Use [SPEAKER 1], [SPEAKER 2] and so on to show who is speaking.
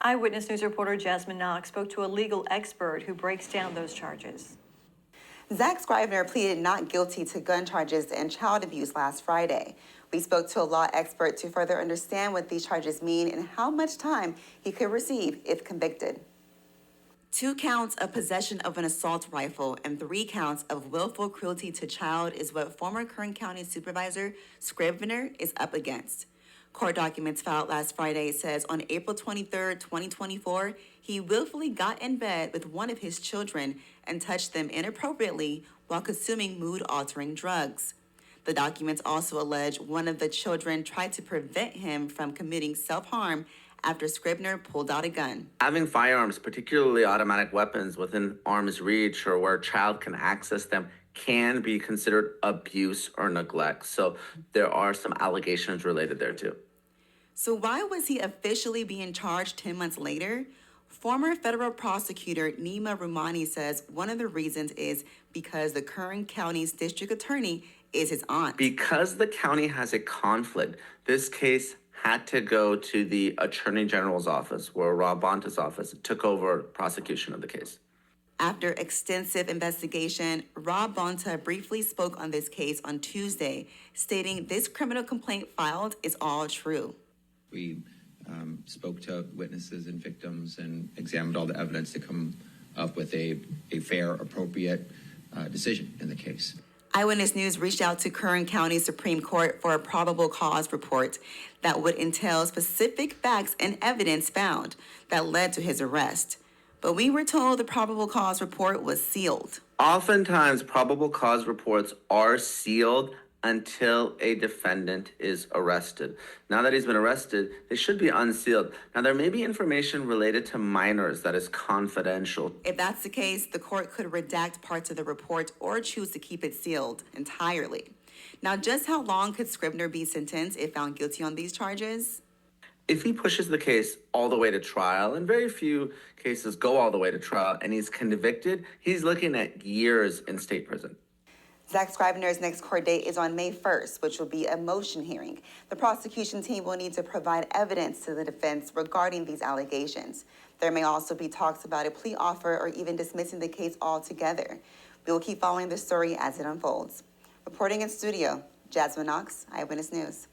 [SPEAKER 1] Eyewitness News reporter Jasmine Knox spoke to a legal expert who breaks down those charges.
[SPEAKER 2] Zach Scrivener pleaded not guilty to gun charges and child abuse last Friday. We spoke to a law expert to further understand what these charges mean and how much time he could receive if convicted. 2 counts of possession of an assault rifle and 3 counts of willful cruelty to child is what former Kern County supervisor Scrivener is up against. Court documents filed last Friday says on April 23, 2024, he willfully got in bed with one of his children and touched them inappropriately while consuming mood-altering drugs. The documents also allege one of the children tried to prevent him from committing self-harm after Scrivener pulled out a gun.
[SPEAKER 3] Having firearms, particularly automatic weapons, within arm's reach or where a child can access them can be considered abuse or neglect. So there are some allegations related there too.
[SPEAKER 2] So why was he officially being charged 10 months later? Former federal prosecutor Neama Rahmani says one of the reasons is because the Kern County's district attorney is his aunt.
[SPEAKER 3] Because the county has a conflict, this case had to go to the Attorney General's office, where Rob Bonta's office took over prosecution of the case.
[SPEAKER 2] After extensive investigation, Rob Bonta briefly spoke on this case on Tuesday, stating this criminal complaint filed is all true.
[SPEAKER 4] We spoke to witnesses and victims and examined all the evidence to come up with a fair, appropriate decision in the case.
[SPEAKER 2] Eyewitness News reached out to Kern County Supreme Court for a probable cause report that would entail specific facts and evidence found that led to his arrest. But we were told the probable cause report was sealed.
[SPEAKER 3] Oftentimes, probable cause reports are sealed until a defendant is arrested. Now that he's been arrested, they should be unsealed. Now, there may be information related to minors that is confidential.
[SPEAKER 2] If that's the case, the court could redact parts of the report or choose to keep it sealed entirely. Now, just how long could Scrivener be sentenced if found guilty on these charges?
[SPEAKER 3] If he pushes the case all the way to trial, and very few cases go all the way to trial, and he's convicted, he's looking at years in state prison.
[SPEAKER 2] Zach Scrivener's next court date is on May 1st, which will be a motion hearing. The prosecution team will need to provide evidence to the defense regarding these allegations. There may also be talks about a plea offer or even dismissing the case altogether. We will keep following the story as it unfolds. Reporting in studio, Jasmine Knox, Eyewitness News.